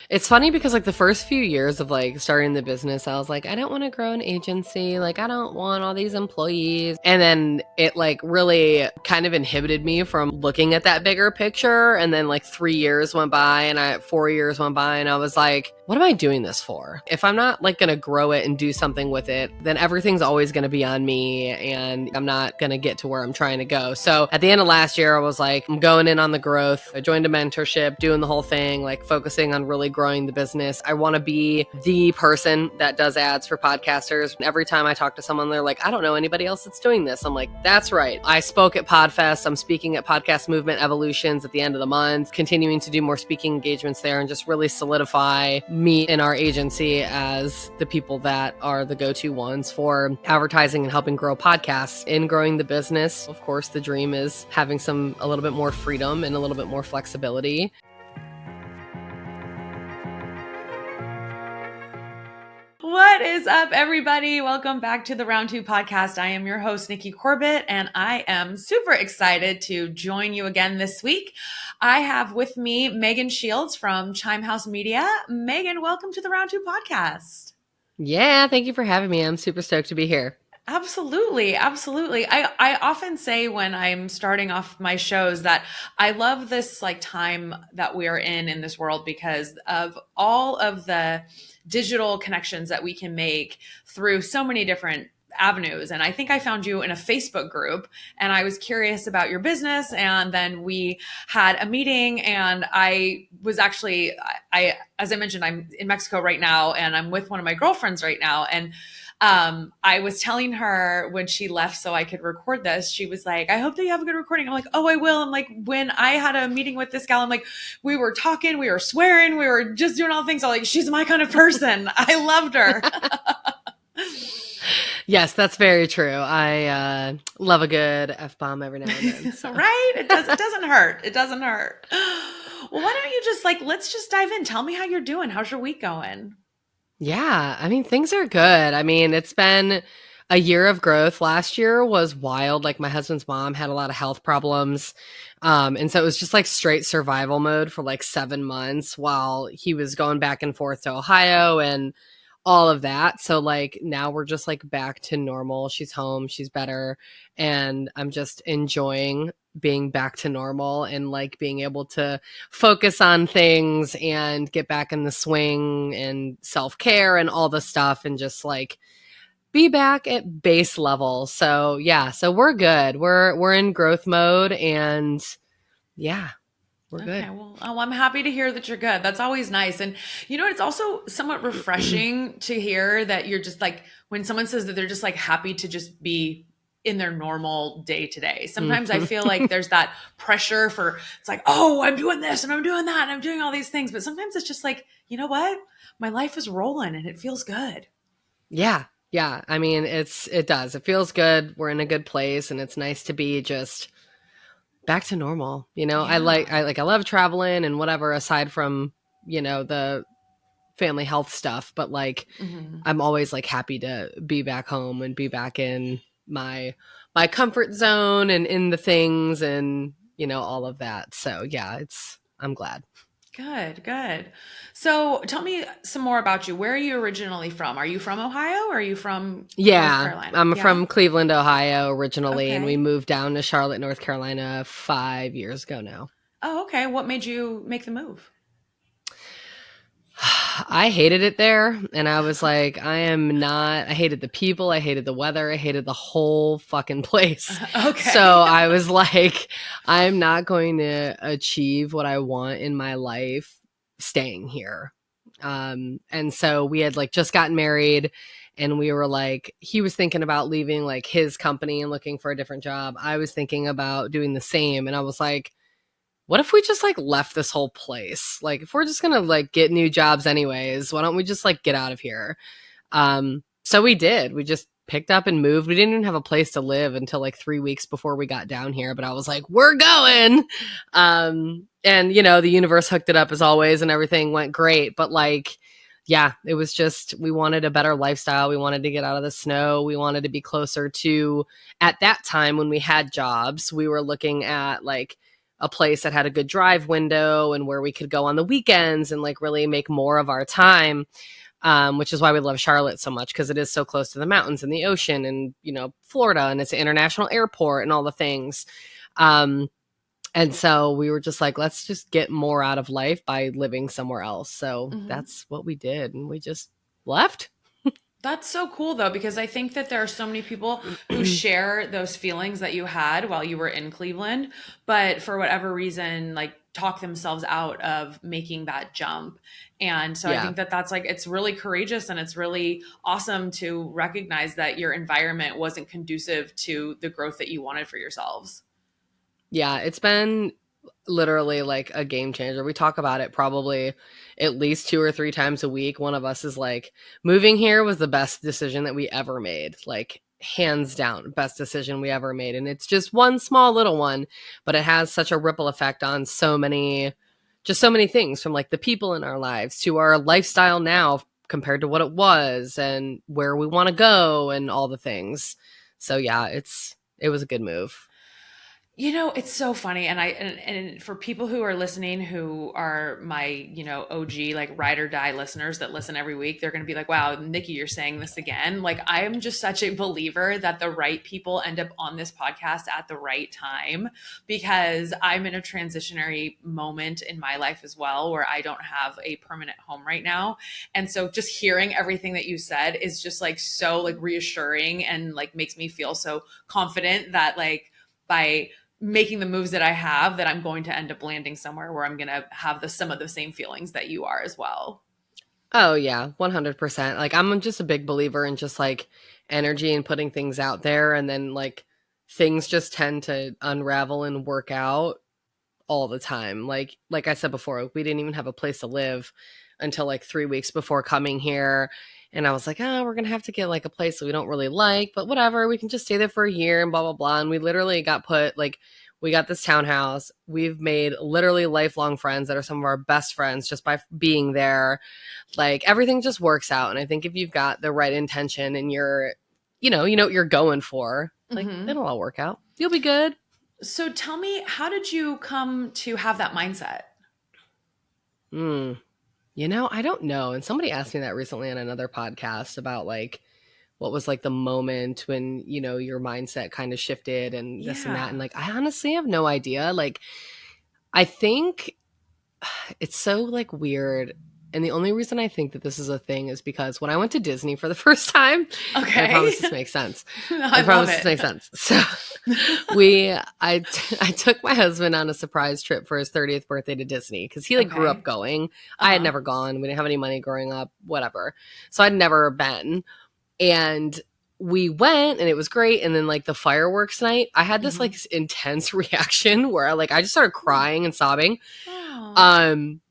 It's funny because like the first few years of like starting the business, I was like, I don't want to grow an agency. Like, I don't want all these employees. And then it like really kind of inhibited me from looking at that bigger picture. And then like 3 years went by and 4 years went by and I was like, what am I doing this for? If I'm not like going to grow it and do something with it, then everything's always going to be on me and I'm not going to get to where I'm trying to go. So at the end of last year, I was like, I'm going in on the growth. I joined a mentorship, doing the whole thing, like focusing on really growing the business. I want to be the person that does ads for podcasters. Every time I talk to someone, they're like, I don't know anybody else that's doing this. I'm like, that's right. I spoke at PodFest. I'm speaking at Podcast Movement Evolutions at the end of the month, continuing to do more speaking engagements there and just really solidify me and our agency as the people that are the go-to ones for advertising and helping grow podcasts. In growing the business, of course, the dream is having a little bit more freedom and a little bit more flexibility. What is up, everybody? Welcome back to the Round 2 podcast. I am your host, Nikki Corbett, and I am super excited to join you again this week. I have with me Megan Shields from Chime Media. Megan, welcome to the Round 2 podcast. Yeah, thank you for having me. I'm super stoked to be here. Absolutely. Absolutely. I often say when I'm starting off my shows that I love this like time that we are in this world because of all of the digital connections that we can make through so many different avenues. And I think I found you in a Facebook group and I was curious about your business. And then we had a meeting and I was actually, as I mentioned, I'm in Mexico right now and I'm with one of my girlfriends right now. And I was telling her when she left so I could record this, she was like, I hope that you have a good recording. I'm like, oh, I will. I'm like, when I had a meeting with this gal, I'm like, we were talking, we were swearing, we were just doing all the things. I'm like, she's my kind of person. I loved her. Yes, that's very true. I love a good F-bomb every now and then. So. Right? It doesn't hurt. It doesn't hurt. Well, why don't you just let's just dive in. Tell me how you're doing. How's your week going? Yeah, I mean, things are good. I mean, it's been a year of growth. Last year was wild. Like my husband's mom had a lot of health problems. And so it was just like straight survival mode for like 7 months while he was going back and forth to Ohio and all of that. So like now we're just like back to normal. She's home, she's better. And I'm just enjoying being back to normal and like being able to focus on things and get back in the swing and self-care and all the stuff and just like be back at base level. So yeah, so we're good. We're in growth mode and yeah. We're good. Okay, well, I'm happy to hear that you're good. That's always nice. And you know, it's also somewhat refreshing to hear that you're just like, when someone says that they're just like happy to just be in their normal day to day. Sometimes I feel like there's that pressure for, it's like, oh, I'm doing this and I'm doing that and I'm doing all these things. But sometimes it's just like, you know what? My life is rolling and it feels good. Yeah. Yeah. I mean, it does. It feels good. We're in a good place and it's nice to be just back to normal. You know, Yeah. I love traveling and whatever, aside from, you know, the family health stuff, but like, I'm always like happy to be back home and be back in my comfort zone and in the things and, you know, all of that. So yeah, I'm glad. Good. So tell me some more about you. Where are you originally from? Are you from Ohio or are you from North Carolina? I'm from Cleveland, Ohio originally, and Okay. we moved down to Charlotte, North Carolina 5 years ago now. Oh, okay. What made you make the move? I hated it there. And I was like, I hated the people. I hated the weather. I hated the whole fucking place. Okay. So I was like, I'm not going to achieve what I want in my life staying here. And so we had like just gotten married and we were like, he was thinking about leaving like his company and looking for a different job. I was thinking about doing the same. And I was like, what if we just like left this whole place? Like if we're just going to like get new jobs anyways, why don't we just like get out of here? So we did. We just picked up and moved. We didn't even have a place to live until like 3 weeks before we got down here, but I was like, we're going. And you know, the universe hooked it up as always and everything went great. But like, yeah, it was just, we wanted a better lifestyle. We wanted to get out of the snow. We wanted to be closer to, at that time when we had jobs, we were looking at like a place that had a good drive window and where we could go on the weekends and like really make more of our time. Which is why we love Charlotte so much, because it is so close to the mountains and the ocean and, you know, Florida, and it's an international airport and all the things. And so we were just like, let's just get more out of life by living somewhere else. So that's what we did. And we just left. That's so cool though, because I think that there are so many people who share those feelings that you had while you were in Cleveland, but for whatever reason, like talk themselves out of making that jump. And so I think that that's like, it's really courageous and it's really awesome to recognize that your environment wasn't conducive to the growth that you wanted for yourselves. Yeah, it's been literally like a game changer. We talk about it probably at least 2 or 3 times a week. One of us is like, moving here was the best decision that we ever made. Like, hands down, best decision we ever made. And it's just one small little one, but it has such a ripple effect on so many things, from like the people in our lives to our lifestyle now compared to what it was and where we want to go and all the things. So yeah, it was a good move. You know, it's so funny. And for people who are listening, who are my, you know, OG, like ride or die listeners that listen every week, they're going to be like, wow, Nikki, you're saying this again. Like, I am just such a believer that the right people end up on this podcast at the right time, because I'm in a transitionary moment in my life as well, where I don't have a permanent home right now. And so just hearing everything that you said is just like, so like reassuring and like makes me feel so confident that like by making the moves that I have, that I'm going to end up landing somewhere where I'm going to have some of the same feelings that you are as well. Oh yeah, 100%. Like, I'm just a big believer in just like energy and putting things out there, and then like things just tend to unravel and work out all the time. Like I said before, we didn't even have a place to live until like 3 weeks before coming here. And I was like, oh, we're going to have to get like a place that we don't really like, but whatever, we can just stay there for a year and blah, blah, blah. And we literally got we got this townhouse. We've made literally lifelong friends that are some of our best friends just by being there. Like, everything just works out. And I think if you've got the right intention and you're, you know what you're going for, like it'll all work out. You'll be good. So tell me, how did you come to have that mindset? You know, I don't know. And somebody asked me that recently on another podcast about like, what was like the moment when, you know, your mindset kind of shifted and this and that. And like, I honestly have no idea. Like, I think it's so like weird. And the only reason I think that this is a thing is because when I went to Disney for the first time, okay, I promise this makes sense. I promise this makes sense. So I took my husband on a surprise trip for his 30th birthday to Disney, because he like grew up going. I had never gone. We didn't have any money growing up, whatever. So I'd never been. And we went and it was great. And then like the fireworks night, I had this like intense reaction where I just started crying and sobbing.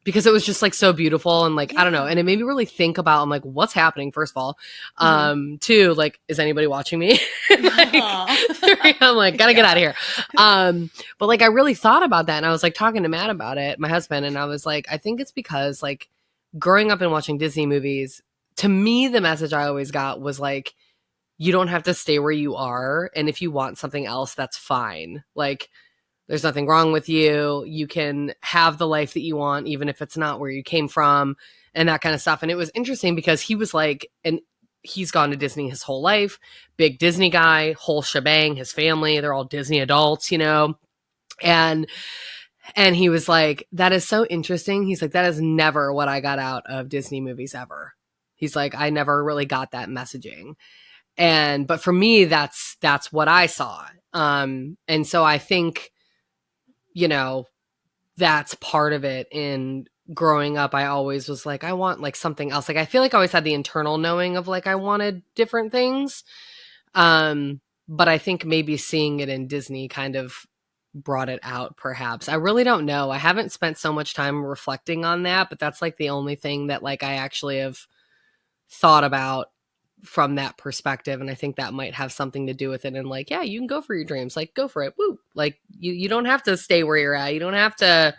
Because it was just like so beautiful and like, I don't know. And it made me really think about, I'm like, what's happening? First of all, 2, like, is anybody watching me? Like, 3, I'm like, gotta get out of here. But like, I really thought about that. And I was like talking to Matt about it, my husband. And I was like, I think it's because like growing up and watching Disney movies, to me, the message I always got was like, you don't have to stay where you are. And if you want something else, that's fine. Like, there's nothing wrong with you. You can have the life that you want, even if it's not where you came from and that kind of stuff. And it was interesting because he was like, and he's gone to Disney his whole life, big Disney guy, whole shebang, his family, they're all Disney adults, you know? And he was like, that is so interesting. He's like, that is never what I got out of Disney movies ever. He's like, I never really got that messaging. But for me, that's what I saw. And so I think, you know, that's part of it. In growing up, I always was like, I want like something else. Like, I feel like I always had the internal knowing of like, I wanted different things. But I think maybe seeing it in Disney kind of brought it out, perhaps. I really don't know. I haven't spent so much time reflecting on that, but that's like the only thing that like I actually have thought about from that perspective. And I think that might have something to do with it. And like, yeah, you can go for your dreams, like go for it. Woo. Like you don't have to stay where you're at. You don't have to,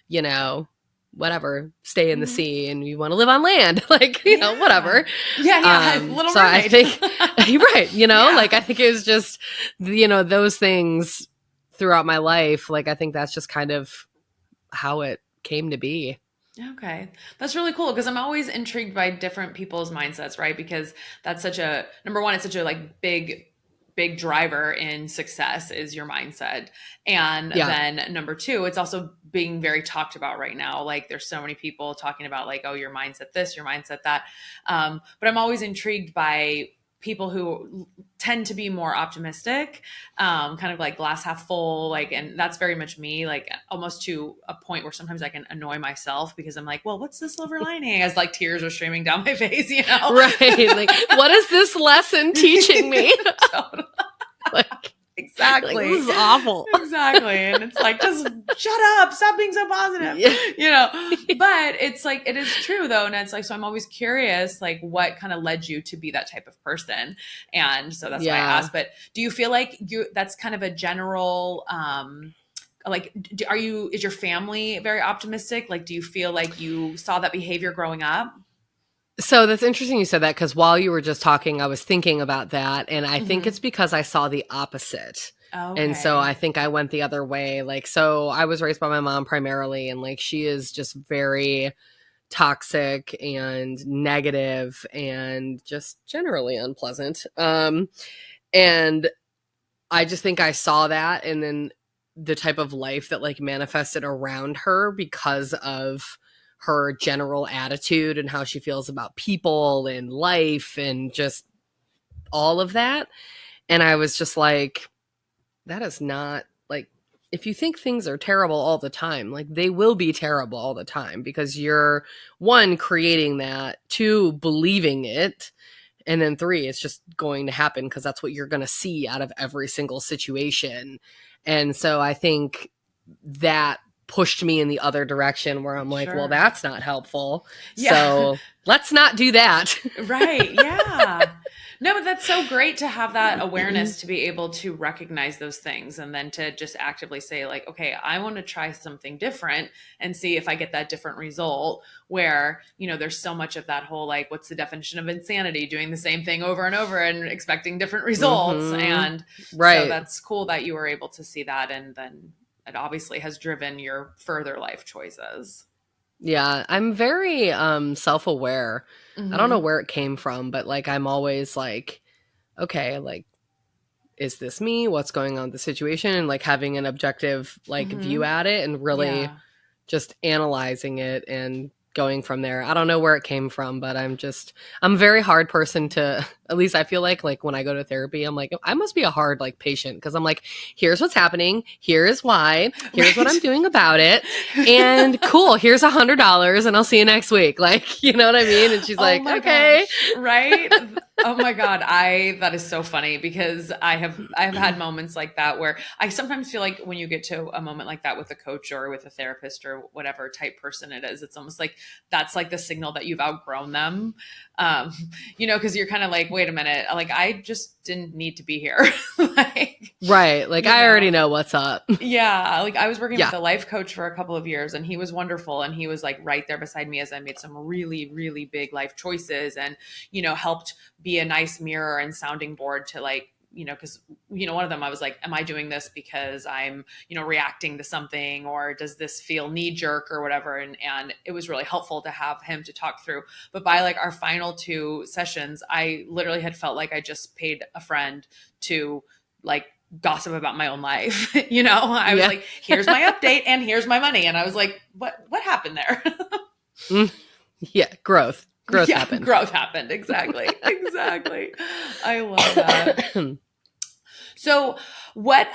you know, whatever, stay in the sea, and you want to live on land, like, you know, whatever. Yeah. Little so Mermaid. I think, right. You know, like, I think it was just, you know, those things throughout my life, like, I think that's just kind of how it came to be. Okay. That's really cool because I'm always intrigued by different people's mindsets, right? Because that's such a number one, it's such a like big driver in success is your mindset. And Yeah. then number two, it's also being very talked about right now. Like there's so many people talking about like, oh, your mindset this, your mindset that. But I'm always intrigued by people who tend to be more optimistic, kind of like glass half full, like, and that's very much me, like almost to a point where sometimes I can annoy myself because I'm like, well, what's the silver lining? As like tears are streaming down my face, you know? Right. Like, what is this lesson teaching me? Totally. Like, exactly. like, this is awful. Exactly. And it's like, just shut up, stop being so positive, Yeah. you know? But it's like, it is true though. And it's like, so I'm always curious, like what kind of led you to be that type of person? And so that's why I asked, but do you feel like that's kind of a general, like, is your family very optimistic? Like, do you feel like you saw that behavior growing up? So that's interesting you said that, because while you were just talking, I was thinking about that. And I think it's because I saw the opposite. Okay. And so I think I went the other way. Like, so I was raised by my mom primarily, and like she is just very toxic and negative and just generally unpleasant. And I just think I saw that, and then the type of life that like manifested around her because of her general attitude and how she feels about people and life and just all of that. And I was just like, that is not like, if you think things are terrible all the time, like they will be terrible all the time, because you're, one, creating that, two, believing it, and then three, it's just going to happen because that's what you're going to see out of every single situation. And so I think that pushed me in the other direction where I'm like, well, that's not helpful. Yeah. So let's not do that. Right. Yeah. No, but that's so great to have that awareness to be able to recognize those things and then to just actively say like, okay, I want to try something different and see if I get that different result, where, you know, there's so much of that whole, like, what's the definition of insanity? Doing the same thing over and over and expecting different results. And so that's cool that you were able to see that. And then it obviously has driven your further life choices. Yeah, I'm very self-aware. I don't know where it came from, but like I'm always like, okay, like, is this me? What's going on with the situation? And like having an objective like view at it and really just analyzing it and going from there. I don't know where it came from, but I'm a very hard person to, at least I feel like when I go to therapy, I'm like, I must be a hard like patient, because I'm like, here's what's happening, here's why, here's what I'm doing about it, and cool, here's $100 and I'll see you next week. Like, you know what I mean? And she's like, okay. Gosh, right? Oh my God. That is so funny, because I've had moments like that where I sometimes feel like when you get to a moment like that with a coach or with a therapist or whatever type person it is, it's almost like that's like the signal that you've outgrown them. You know, because you're kind of like, wait a minute, like I just didn't need to be here. Like, right. Like I already know what's up. Yeah. Like I was working with a life coach for a couple of years, and he was wonderful. And he was like right there beside me as I made some really, really big life choices, and, you know, helped be a nice mirror and sounding board to, like, you know, because, you know, one of them, I was like, am I doing this because I'm, you know, reacting to something, or does this feel knee jerk or whatever? And it was really helpful to have him to talk through. But by like our final 2 sessions, I literally had felt like I just paid a friend to like gossip about my own life. You know, I was like, here's my update and here's my money. And I was like, what happened there? Yeah. Growth happened. Growth happened. Exactly. Exactly. I love that. So what,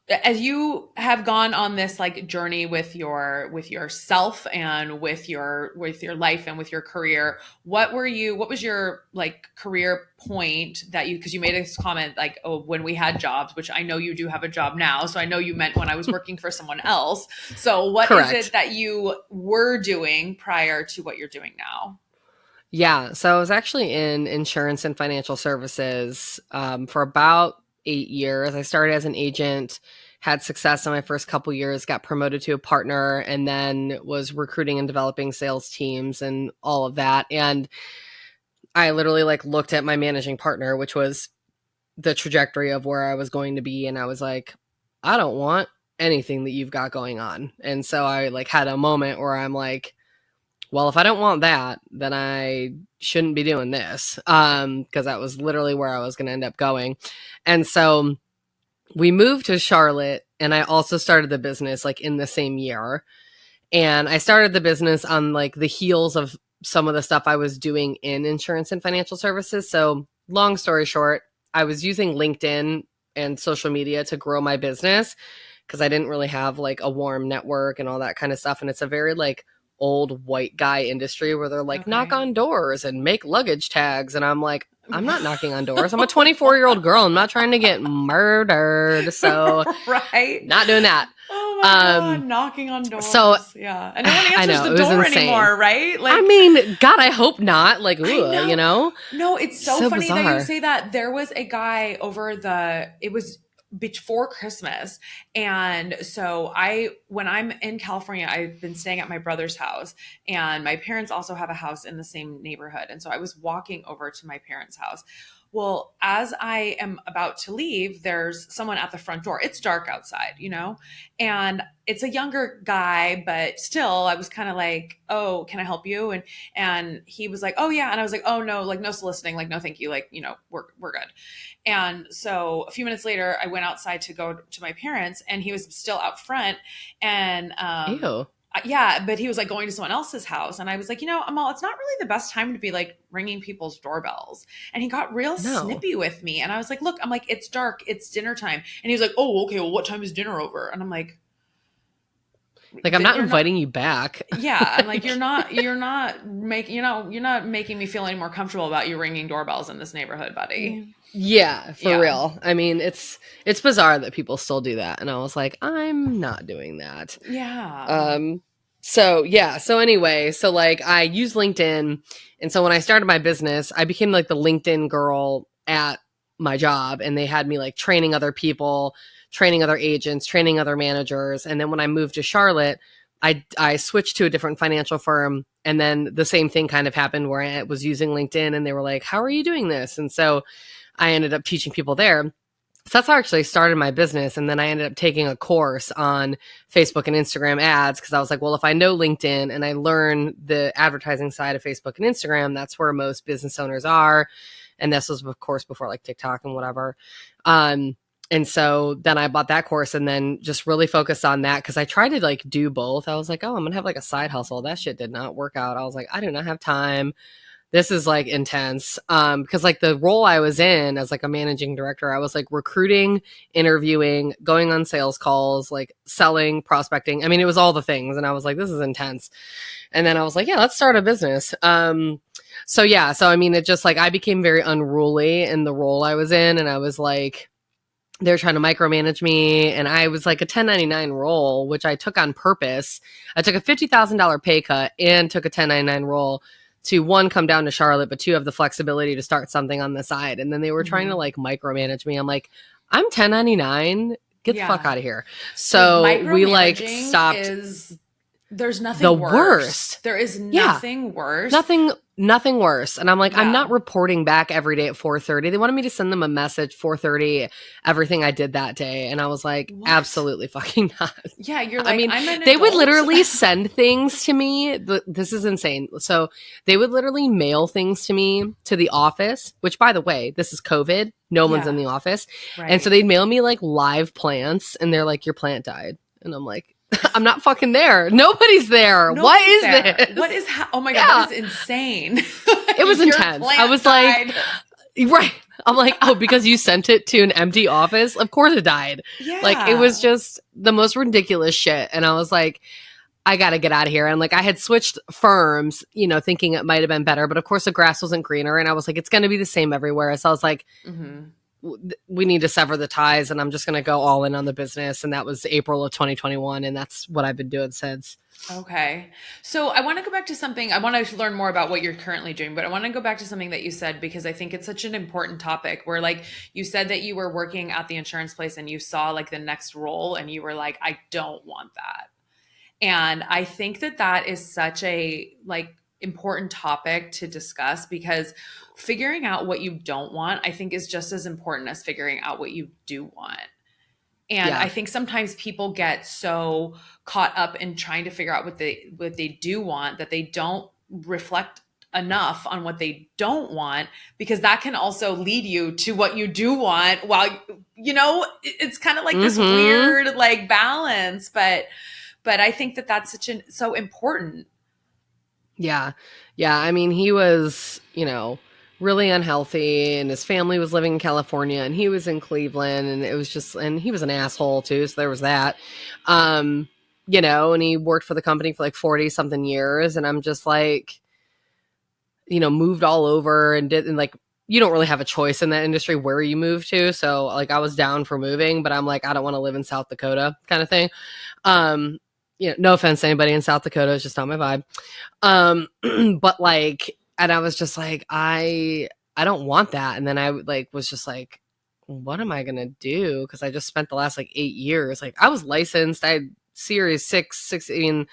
as you have gone on this like journey with yourself and with your life and with your career, what was your like career point that because you made this comment like, oh, when we had jobs, which I know you do have a job now. So I know you meant when I was working for someone else. So what is it that you were doing prior to what you're doing now? Yeah. So I was actually in insurance and financial services for about 8 years. I started as an agent, had success in my first couple years, got promoted to a partner, and then was recruiting and developing sales teams and all of that. And I literally like looked at my managing partner, which was the trajectory of where I was going to be. And I was like, I don't want anything that you've got going on. And so I like had a moment where I'm like, well, if I don't want that, then I shouldn't be doing this. Because that was literally where I was going to end up going. And so we moved to Charlotte, and I also started the business like in the same year. And I started the business on like the heels of some of the stuff I was doing in insurance and financial services. So long story short, I was using LinkedIn and social media to grow my business because I didn't really have like a warm network and all that kind of stuff. And it's a very like old white guy industry where they're like, knock on doors and make luggage tags. And I'm like, I'm not knocking on doors. I'm a 24-year-old girl. I'm not trying to get murdered. So right. Not doing that. Oh my God, knocking on doors. So yeah. And no one answers the door anymore, right? Like, I mean, God, I hope not. Like, you know? No, it's so funny bizarre. that you say that. There was a guy it was before Christmas. And so when I'm in California, I've been staying at my brother's house, and my parents also have a house in the same neighborhood. And so I was walking over to my parents' house. Well, as I am about to leave, there's someone at the front door. It's dark outside, you know, and it's a younger guy, but still I was kind of like, oh, can I help you? And he was like, oh yeah. And I was like, oh no, like no soliciting, like no, thank you. Like, you know, we're good. And so a few minutes later, I went outside to go to my parents, and he was still out front, and, Ew. yeah, but he was like going to someone else's house. And I was like, you know, Amal, it's not really the best time to be like ringing people's doorbells. And he got real snippy with me. And I was like, look, I'm like, it's dark. It's dinner time. And he was like, oh, okay. Well, what time is dinner over? And I'm like, I'm not inviting you back. Yeah. I'm like, you're not making me feel any more comfortable about you ringing doorbells in this neighborhood, buddy. Yeah, for real. I mean, it's bizarre that people still do that. And I was like, I'm not doing that. Yeah. So anyway, so like I use LinkedIn. And so when I started my business, I became like the LinkedIn girl at my job, and they had me like training other people, training other agents, training other managers. And then when I moved to Charlotte, I switched to a different financial firm. And then the same thing kind of happened where I was using LinkedIn, and they were like, how are you doing this? And so I ended up teaching people there. So that's how I actually started my business. And then I ended up taking a course on Facebook and Instagram ads, because I was like, well, if I know LinkedIn and I learn the advertising side of Facebook and Instagram, that's where most business owners are. And this was, of course, before like TikTok and whatever. And so then I bought that course and then just really focused on that, because I tried to like do both. I was like, oh, I'm going to have like a side hustle. That shit did not work out. I was like, I do not have time. This is like intense. Because like the role I was in as like a managing director, I was like recruiting, interviewing, going on sales calls, like selling, prospecting. I mean, it was all the things. And I was like, this is intense. And then I was like, yeah, let's start a business. So I mean, it just like, I became very unruly in the role I was in. And I was like, they're trying to micromanage me. And I was like a 1099 role, which I took on purpose. I took a $50,000 pay cut and took a 1099 role to, one, come down to Charlotte, but two, have the flexibility to start something on the side. And then they were trying to like micromanage me. I'm like, I'm 1099. Get the fuck out of here. So we like stopped. There's nothing the worse. Worst. There is nothing worse. Nothing worse. And I'm like, I'm not reporting back every day at 4:30. They wanted me to send them a message 4:30, everything I did that day. And I was like, absolutely fucking not. Yeah, you're like, I mean, I'm an they adult. Would literally send things to me. This is insane. So they would literally mail things to me to the office, which, by the way, this is COVID. No one's in the office. Right. And so they'd mail me like live plants, and they're like, your plant died. And I'm like, I'm not fucking there. Nobody's there. What is this? What is oh my God, that is insane. It was intense. I was like, right. I'm like, oh, because you sent it to an empty office? Of course it died. Yeah. Like, it was just the most ridiculous shit. And I was like, I got to get out of here. And like, I had switched firms, you know, thinking it might have been better. But of course, the grass wasn't greener. And I was like, it's going to be the same everywhere. So I was like, we need to sever the ties, and I'm just going to go all in on the business. And that was April of 2021. And that's what I've been doing since. Okay. So I want to go back to something. I want to learn more about what you're currently doing, but I want to go back to something that you said, because I think it's such an important topic, where like you said that you were working at the insurance place and you saw like the next role and you were like, I don't want that. And I think that that is such a like important topic to discuss, because figuring out what you don't want, I think, is just as important as figuring out what you do want. And I think sometimes people get so caught up in trying to figure out what they do want that they don't reflect enough on what they don't want, because that can also lead you to what you do want, while it's kind of like this weird like balance, but I think that that's so important. Yeah. I mean, he was, really unhealthy, and his family was living in California, and he was in Cleveland, and it was just, and he was an asshole too. So there was that, and he worked for the company for like 40 something years. And I'm just like, moved all over and like, you don't really have a choice in that industry where you move to. So like, I was down for moving, but I'm like, I don't want to live in South Dakota kind of thing. No offense to anybody in South Dakota. It's just not my vibe. But like, and I was just like, I don't want that. And then I like was just like, what am I gonna do? Because I just spent the last like 8 years. Like, I was licensed. I had Series 6, the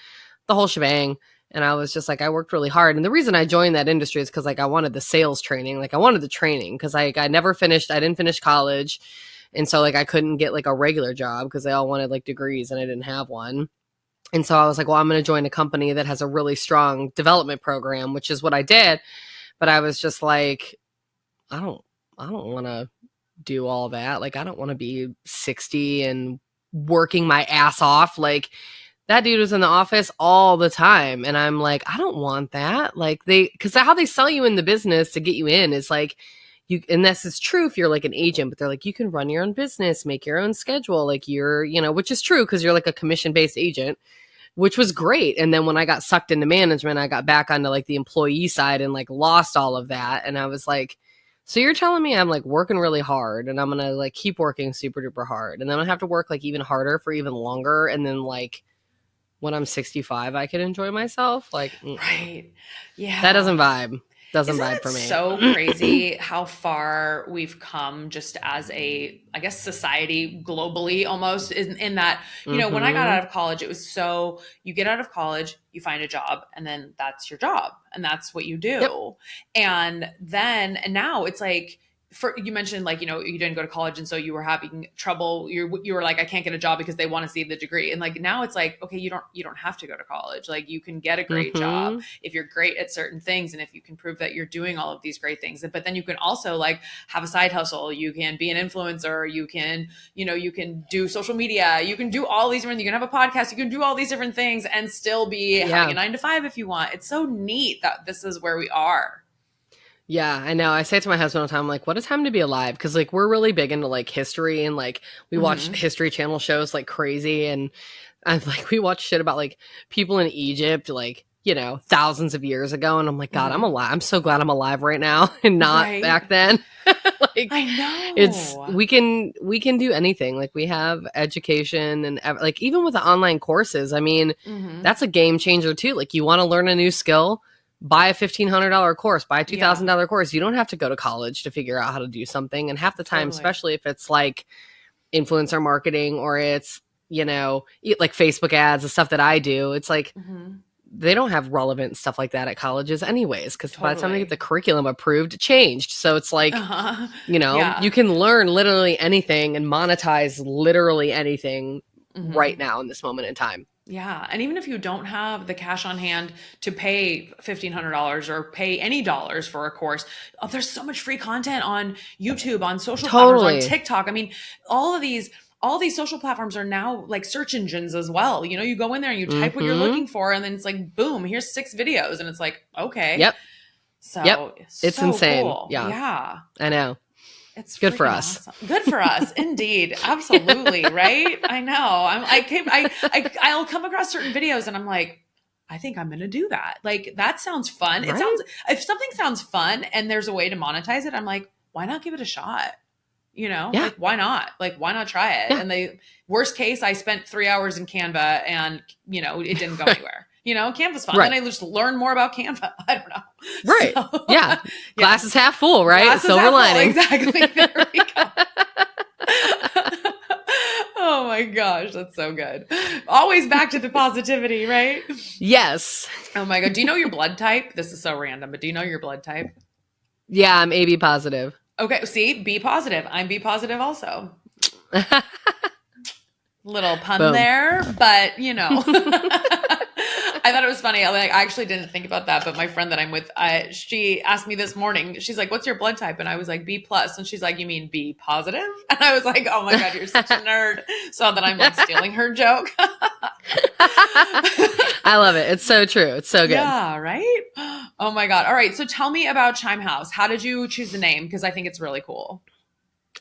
whole shebang. And I was just like, I worked really hard. And the reason I joined that industry is because like I wanted the sales training. Like, I wanted the training because I didn't finish college. And so like I couldn't get like a regular job because they all wanted like degrees and I didn't have one. And so I was like, well, I'm going to join a company that has a really strong development program, which is what I did. But I was just like, I don't want to do all that. Like, I don't want to be 60 and working my ass off. Like, that dude was in the office all the time. And I'm like, I don't want that. Like, because how they sell you in the business to get you in is like, and this is true if you're like an agent, but they're like, you can run your own business, make your own schedule. Like, you're, which is true because you're like a commission-based agent, which was great. And then when I got sucked into management, I got back onto like the employee side and like lost all of that. And I was like, so you're telling me I'm like working really hard and I'm going to like keep working super duper hard. And then I have to work like even harder for even longer. And then like when I'm 65, I could enjoy myself. Like, right. Yeah. That doesn't vibe. Isn't vibe it for me. So crazy how far we've come just as a, I guess, society globally almost in that, when I got out of college, it was so you get out of college, you find a job, and then that's your job and that's what you do. Yep. And now it's like, you mentioned like, you didn't go to college. And so you were having trouble. You were like, I can't get a job because they want to see the degree. And like, now it's like, okay, you don't have to go to college. Like, you can get a great job if you're great at certain things. And if you can prove that you're doing all of these great things, but then you can also like have a side hustle. You can be an influencer. You can, you can do social media. You can do all these different, you can have a podcast. You can do all these different things and still be having a 9-to-5 if you want. It's so neat that this is where we are. Yeah, I know. I say it to my husband all the time, I'm like, what a time to be alive. Because like we're really big into like history and like we watch History Channel shows like crazy. And we watch shit about like people in Egypt, like, thousands of years ago. And I'm like, God, I'm alive. I'm so glad I'm alive right now and not back then. Like, I know. we can do anything. Like, we have education and like even with the online courses, I mean, that's a game changer too. Like, you want to learn a new skill, buy a $1,500 course, buy a $2,000 course. You don't have to go to college to figure out how to do something. And half the time, especially if it's like influencer marketing or it's, like Facebook ads, the stuff that I do, it's like they don't have relevant stuff like that at colleges anyways. Because by the time they get the curriculum approved, it changed. So it's like, you can learn literally anything and monetize literally anything right now in this moment in time. Yeah. And even if you don't have the cash on hand to pay $1,500 or pay any dollars for a course, there's so much free content on YouTube, on social platforms, on TikTok. I mean, all these social platforms are now like search engines as well. You go in there and you type what you're looking for, and then it's like, boom, here's 6 videos. And it's like, okay. Yep. So it's so insane. Cool. Yeah. I know. It's good for us. Awesome. Good for us. Indeed. Absolutely. Right. I know. I'll come across certain videos and I'm like, I think I'm going to do that. Like, that sounds fun. Right? If something sounds fun and there's a way to monetize it, I'm like, why not give it a shot? Like, why not? Like, why not try it? Yeah. And worst case, I spent 3 hours in Canva and, it didn't go anywhere. Canva's fun. Right. Then I just learn more about Canva. I don't know. Right. So, yeah. Glass is half full, right? Glass Silver lining. Exactly. There we go. Oh my gosh. That's so good. Always back to the positivity, right? Yes. Oh my God. Do you know your blood type? This is so random, but do you know your blood type? Yeah, I'm AB positive. Okay. See, B positive. I'm B positive also. Little pun Boom. there, but you know. I thought it was funny. I actually didn't think about that, but my friend that I'm with, she asked me this morning. She's like, "What's your blood type?" And I was like, B plus. And she's like, "You mean B positive?" And I was like, "Oh my god, you're such a nerd." So that I'm like stealing her joke. I love it. It's so true. It's so good. Yeah, right? Oh my god. All right. So tell me about Chime House. How did you choose the name? Because I think it's really cool.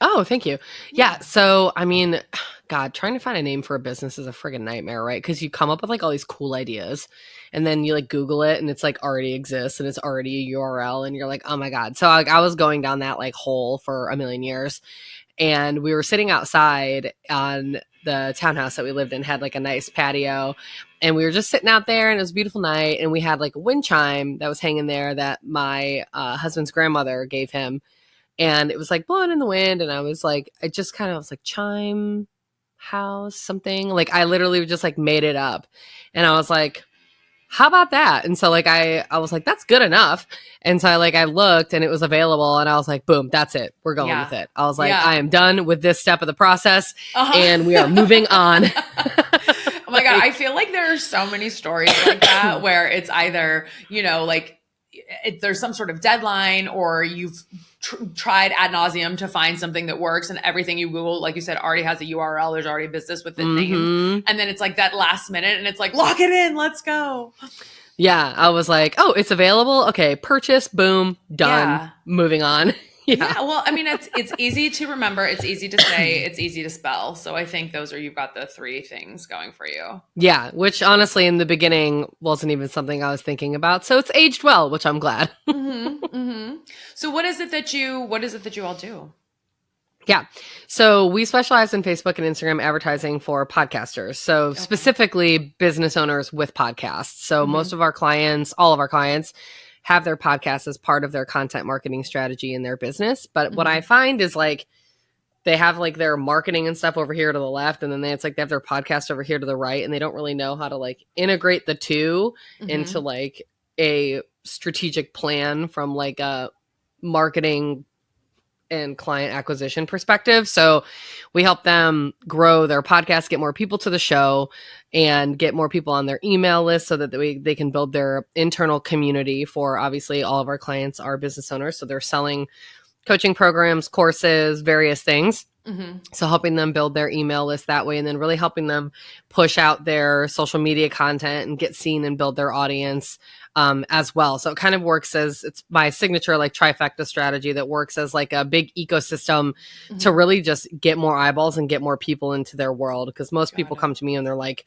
Oh, thank you. Yeah. So, I mean, God, trying to find a name for a business is a friggin' nightmare, right? Because you come up with like all these cool ideas and then you like Google it and it's like already exists and it's already a URL and you're like, oh my God. So I was going down that like hole for a million years. And we were sitting outside on the townhouse that we lived in, had like a nice patio. And we were just sitting out there and it was a beautiful night. And we had like a wind chime that was hanging there that my husband's grandmother gave him. And it was like blowing in the wind. And I was like, I just kind of was like, Chime House, something. Like I literally just like made it up. And I was like, how about that? And so like I was like, that's good enough. And so I looked and it was available and I was like, boom, that's it. We're going with it. I was like, I am done with this step of the process and we are moving on. Oh my God. I feel like there are so many stories like that where it's either, you know, like there's some sort of deadline or you've tried ad nauseum to find something that works and everything you Google, like you said, already has a URL. There's already a business with the name. And then it's like that last minute and it's like, lock it in. Let's go. Yeah. I was like, oh, it's available. Okay. Purchase. Boom. Done. Moving on. Yeah. Well, I mean, it's easy to remember. It's easy to say. It's easy to spell. So I think you've got the three things going for you. Yeah. Which honestly, in the beginning wasn't even something I was thinking about. So it's aged well, which I'm glad. So what is it that you all do? Yeah. So we specialize in Facebook and Instagram advertising for podcasters. So specifically business owners with podcasts. So most of our clients, all of our clients, have their podcast as part of their content marketing strategy in their business. But what I find is like they have like their marketing and stuff over here to the left, and then they have their podcast over here to the right, and they don't really know how to like integrate the two into like a strategic plan from like a marketing and client acquisition perspective. So we help them grow their podcast, get more people to the show, and get more people on their email list so that they can build their internal community. For obviously all of our clients are business owners, so they're selling coaching programs, courses, various things. So helping them build their email list that way, and then really helping them push out their social media content and get seen and build their audience as well. So it kind of works as, it's my signature like trifecta strategy that works as like a big ecosystem to really just get more eyeballs and get more people into their world. Because most people come to me and they're like,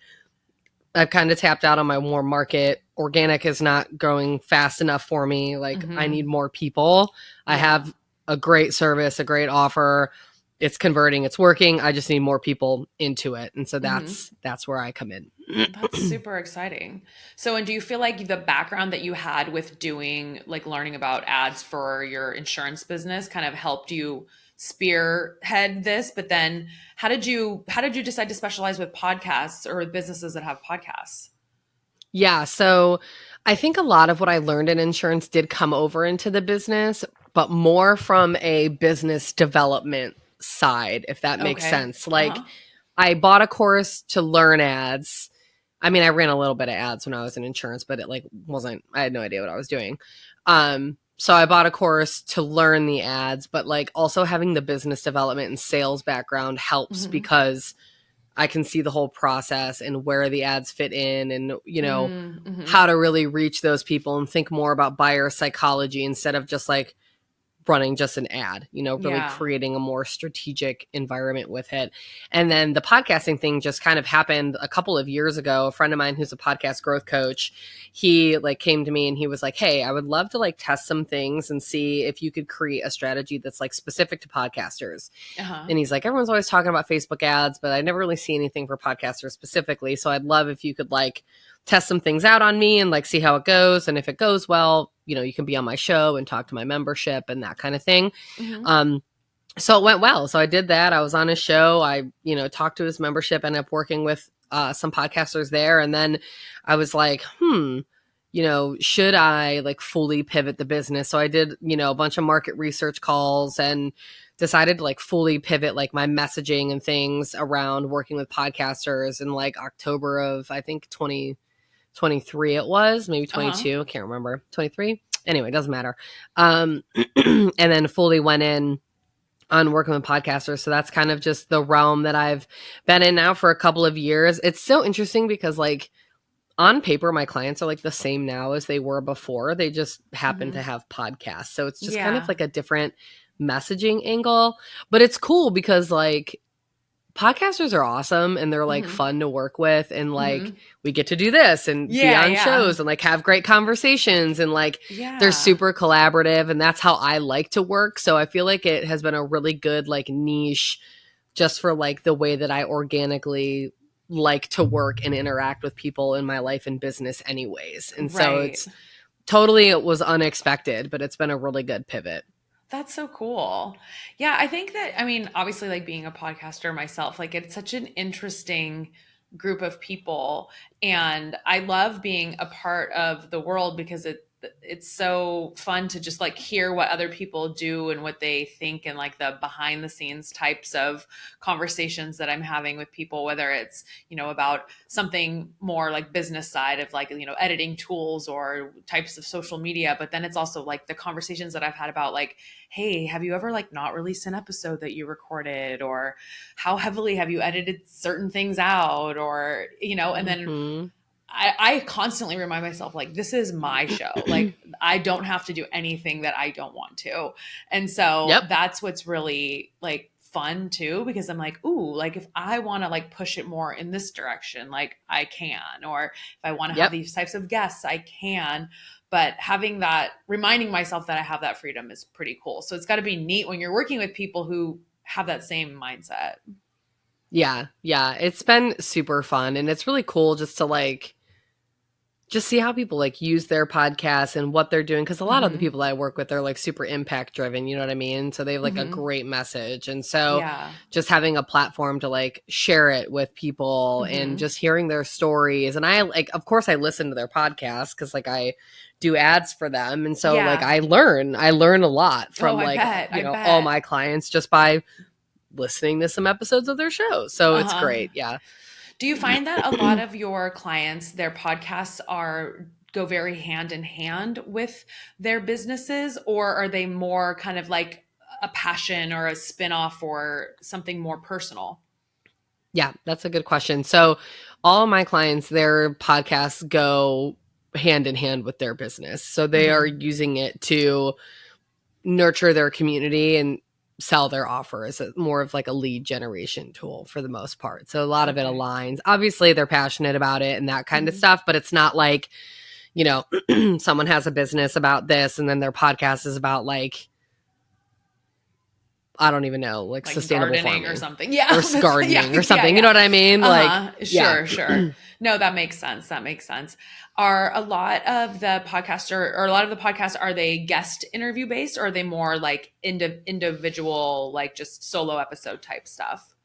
I've kind of tapped out on my warm market. Organic is not growing fast enough for me. Like I need more people. I have a great service, a great offer. It's converting, it's working. I just need more people into it. And so that's where I come in. That's super exciting. So, and do you feel like the background that you had with doing, like learning about ads for your insurance business kind of helped you spearhead this? But then how did you decide to specialize with podcasts or businesses that have podcasts? Yeah. So I think a lot of what I learned in insurance did come over into the business, but more from a business development side, if that makes sense. Like I bought a course to learn ads. I mean, I ran a little bit of ads when I was in insurance, but it like wasn't, I had no idea what I was doing. So I bought a course to learn the ads, but like also having the business development and sales background helps because I can see the whole process and where the ads fit in and, you know, how to really reach those people and think more about buyer psychology instead of just like running just an ad, you know, really creating a more strategic environment with it. And then the podcasting thing just kind of happened a couple of years ago. A friend of mine who's a podcast growth coach, he like came to me and he was like, hey, I would love to like test some things and see if you could create a strategy that's like specific to podcasters. And he's like, everyone's always talking about Facebook ads, but I never really see anything for podcasters specifically. So I'd love if you could like test some things out on me and like see how it goes. And if it goes well, you know, you can be on my show and talk to my membership and that kind of thing. So it went well. So I did that. I was on his show. I, you know, talked to his membership, ended up working with some podcasters there. And then I was like, should I like fully pivot the business? So I did, a bunch of market research calls and decided to like fully pivot like my messaging and things around working with podcasters in like October of, I think, 2023 it was, maybe 22, can't remember, 23. Anyway, it doesn't matter. And then fully went in on working with podcasters. So that's kind of just the realm that I've been in now for a couple of years. It's so interesting because like on paper, my clients are like the same now as they were before. They just happen to have podcasts. So it's just kind of like a different messaging angle. But it's cool because like podcasters are awesome and they're like fun to work with, and like we get to do this and be on shows and like have great conversations, and like they're super collaborative, and that's how I like to work. So I feel like it has been a really good like niche just for like the way that I organically like to work and interact with people in my life and business anyways. And so it was unexpected, but it's been a really good pivot. That's so cool. Yeah, I think that, I mean, obviously, like being a podcaster myself, like it's such an interesting group of people. And I love being a part of the world because it's so fun to just like hear what other people do and what they think, and like the behind the scenes types of conversations that I'm having with people, whether it's, about something more like business side of like, editing tools or types of social media. But then it's also like the conversations that I've had about like, hey, have you ever like not released an episode that you recorded, or how heavily have you edited certain things out, or, and then I constantly remind myself, like, this is my show. Like, I don't have to do anything that I don't want to. And so that's what's really like fun too, because I'm like, ooh, like if I want to like push it more in this direction, like I can, or if I want to have these types of guests, I can. But having that, reminding myself that I have that freedom is pretty cool. So it's got to be neat when you're working with people who have that same mindset. Yeah. It's been super fun. And it's really cool just to like, just see how people like use their podcasts and what they're doing. Cause a lot of the people that I work with are like super impact driven, you know what I mean? So they have like a great message. And so just having a platform to like share it with people and just hearing their stories. And I like, of course I listen to their podcasts cause like I do ads for them. And so like I learn a lot from all my clients just by listening to some episodes of their show. So it's great. Yeah. Do you find that a lot of your clients, their podcasts go very hand in hand with their businesses, or are they more kind of like a passion or a spinoff or something more personal? Yeah, that's a good question. So all of my clients, their podcasts go hand in hand with their business. So they are using it to nurture their community and sell their offers. It's more of like a lead generation tool for the most part. So a lot of it aligns. Obviously, they're passionate about it and that kind of stuff, but it's not like, someone has a business about this and then their podcast is about like, I don't even know, like sustainable farming or something. Or gardening or something. You know what I mean? Like, sure. No, that makes sense. Are a lot of the podcasts, are they guest interview based, or are they more like individual, like just solo episode type stuff?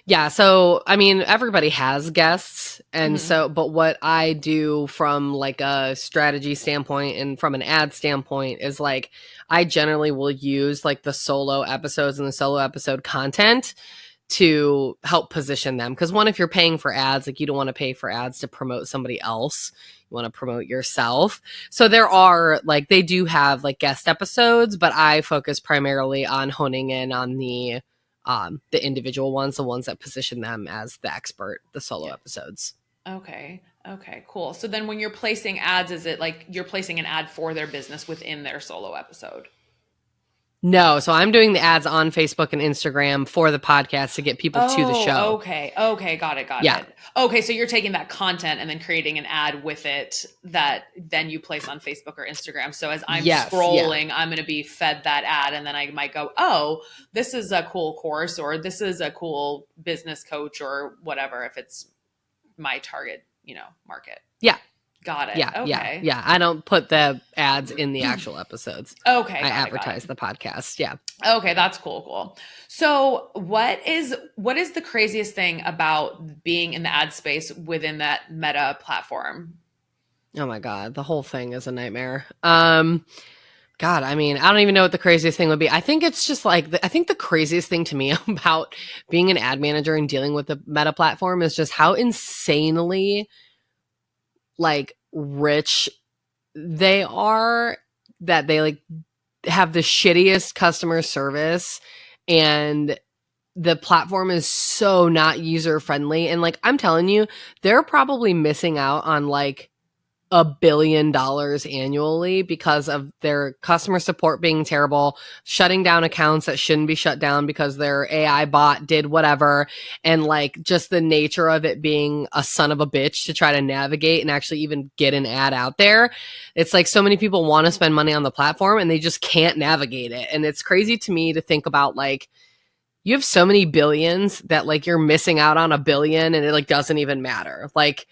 Yeah. So, I mean, everybody has guests. And so, but what I do from like a strategy standpoint and from an ad standpoint is like, I generally will use like the solo episodes and the solo episode content to help position them. Because one, if you're paying for ads, like you don't want to pay for ads to promote somebody else. You want to promote yourself. So there are like, they do have like guest episodes, but I focus primarily on honing in on the individual ones, the ones that position them as the expert, the solo episodes. Okay, cool. So then when you're placing ads, is it like you're placing an ad for their business within their solo episode? No, so I'm doing the ads on Facebook and Instagram for the podcast to get people to the show. Okay, got it. Okay, so you're taking that content and then creating an ad with it that then you place on Facebook or Instagram. So as I'm scrolling, I'm going to be fed that ad, and then I might go, oh, this is a cool course, or this is a cool business coach, or whatever, if it's my target, market. Yeah. Got it. Yeah. I don't put the ads in the actual episodes. Okay. I advertise the podcast. Yeah. Okay. That's cool. So what is the craziest thing about being in the ad space within that Meta platform? Oh my God. The whole thing is a nightmare. God, I mean, I don't even know what the craziest thing would be. I think it's just like, I think the craziest thing to me about being an ad manager and dealing with the Meta platform is just how insanely like rich they are, that they like have the shittiest customer service, and the platform is so not user friendly. And like, I'm telling you, they're probably missing out on like $1 billion annually because of their customer support being terrible, shutting down accounts that shouldn't be shut down because their AI bot did whatever, and like just the nature of it being a son of a bitch to try to navigate and actually even get an ad out there. It's like so many people want to spend money on the platform and they just can't navigate it. And it's crazy to me to think about like, you have so many billions that like you're missing out on $1 billion and it like doesn't even matter. Like,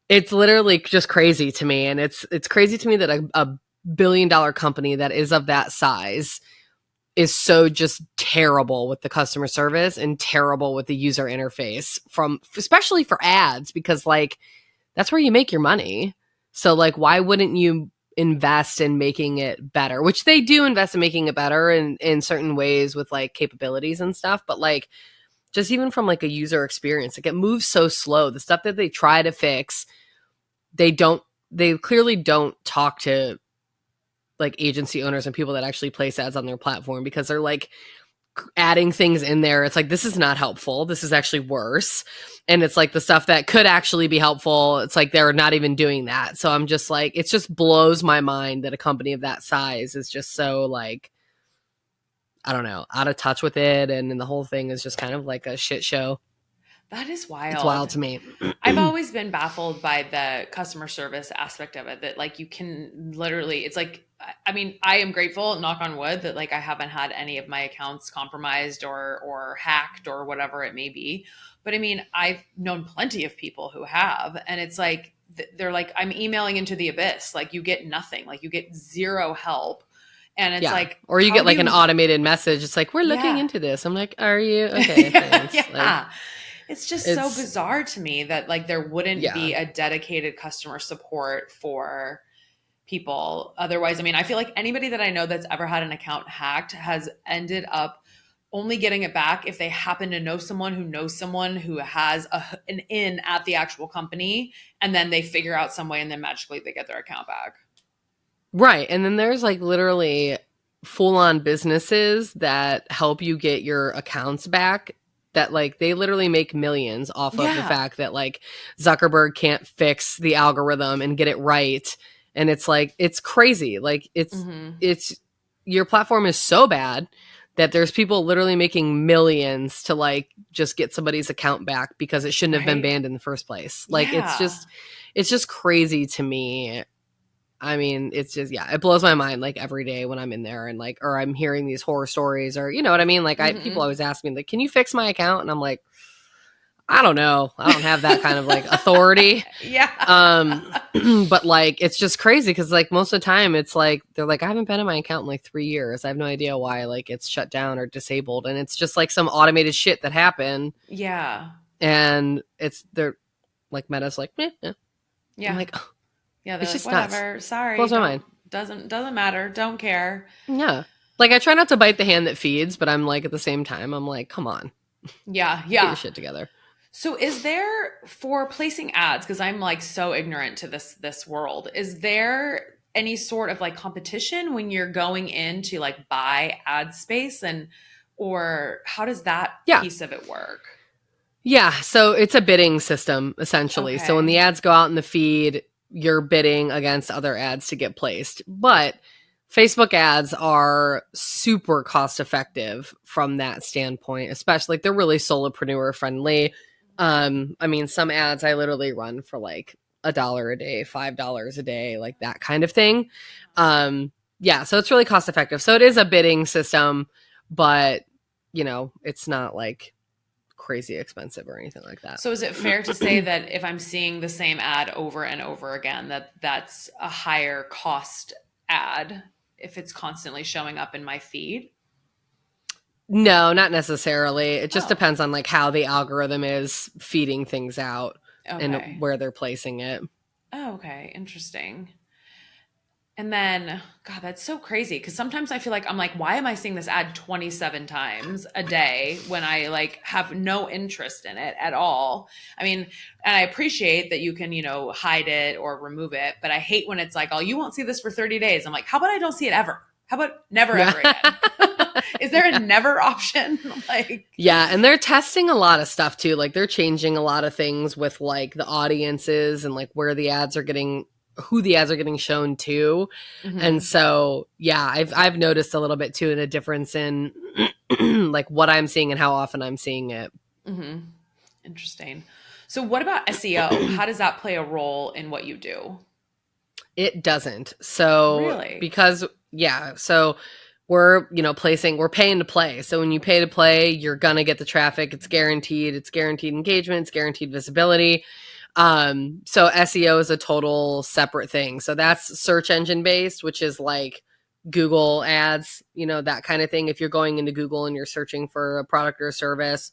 it's literally just crazy to me. And it's crazy to me that a $1 billion company that is of that size is so just terrible with the customer service and terrible with the user interface, from especially for ads, because like that's where you make your money. So like, why wouldn't you invest in making it better? Which they do invest in making it better in certain ways with like capabilities and stuff. But like, just even from like a user experience, like it moves so slow. The stuff that they try to fix, they clearly don't talk to like agency owners and people that actually place ads on their platform, because they're like adding things in there. It's like, this is not helpful. This is actually worse. And it's like the stuff that could actually be helpful, it's like they're not even doing that. So I'm just like, it just blows my mind that a company of that size is just so like, I don't know, out of touch with it. And the whole thing is just kind of like a shit show. That is wild. It's wild to me. I've always been baffled by the customer service aspect of it, that like you can literally, it's like, I mean, I am grateful, knock on wood, that like I haven't had any of my accounts compromised or hacked or whatever it may be. But I mean, I've known plenty of people who have, and it's like, they're like, I'm emailing into the abyss. Like you get nothing, like you get zero help. And it's like, or you get like an automated message. It's like, we're looking into this. I'm like, are you? Okay. Thanks. Yeah. Like, it's just so bizarre to me that like there wouldn't be a dedicated customer support for people. Otherwise, I mean, I feel like anybody that I know that's ever had an account hacked has ended up only getting it back if they happen to know someone who knows someone who has an in at the actual company, and then they figure out some way and then magically they get their account back. Right. And then there's like literally full-on businesses that help you get your accounts back, that like they literally make millions off of the fact that like Zuckerberg can't fix the algorithm and get it right. And it's like, it's crazy. Like it's your platform is so bad that there's people literally making millions to like just get somebody's account back because it shouldn't have been banned in the first place. Like it's just crazy to me. I mean, it's just, it blows my mind like every day when I'm in there and like, or I'm hearing these horror stories, or, you know what I mean? Like people always ask me like, can you fix my account? And I'm like, I don't know. I don't have that kind of like authority. But like, it's just crazy. Cause like most of the time it's like, they're like, I haven't been in my account in like 3 years. I have no idea why like it's shut down or disabled. And it's just like some automated shit that happened. Yeah. And they're like, Meta's like, yeah. I'm like, oh. Yeah, they're like, whatever. Nuts. Sorry. Blows my mind. Doesn't matter. Don't care. Yeah. Like I try not to bite the hand that feeds, but I'm like at the same time, I'm like, come on. Yeah. Get your shit together. So is there, for placing ads, because I'm like so ignorant to this world, is there any sort of like competition when you're going in to like buy ad space, or how does that piece of it work? Yeah. So it's a bidding system essentially. Okay. So when the ads go out in the feed, you're bidding against other ads to get placed. But Facebook ads are super cost effective from that standpoint, especially like they're really solopreneur friendly. I mean, some ads I literally run for like $1 a day, $5 a day, like that kind of thing. So it's really cost effective. So it is a bidding system, but you know, it's not like crazy expensive or anything like that. So is it fair to say that if I'm seeing the same ad over and over again, that's a higher cost ad if it's constantly showing up in my feed? No, not necessarily. It just depends on like how the algorithm is feeding things out and where they're placing it. Oh, okay. Interesting. And then, God, that's so crazy. Cause sometimes I feel like I'm like, why am I seeing this ad 27 times a day when I like have no interest in it at all? I mean, and I appreciate that you can, hide it or remove it, but I hate when it's like, oh, you won't see this for 30 days. I'm like, how about I don't see it ever? How about never, Yeah. ever again? Is there a Yeah. never option? Like, Yeah, and they're testing a lot of stuff too. Like they're changing a lot of things with like the audiences and like where the ads are getting who the ads are getting shown to. And mhm, so, yeah, I've noticed a little bit too in a difference in like what I'm seeing and how often I'm seeing it. mhm. Interesting. So what about SEO? How does that play a role in what you do? It doesn't. So, Really? because yeah, so we're paying to play. So when you pay to play, you're going to get the traffic. It's guaranteed engagement, it's guaranteed visibility. So SEO is a total separate thing. So that's search engine based, which is like Google ads, that kind of thing. If you're going into Google and you're searching for a product or a service,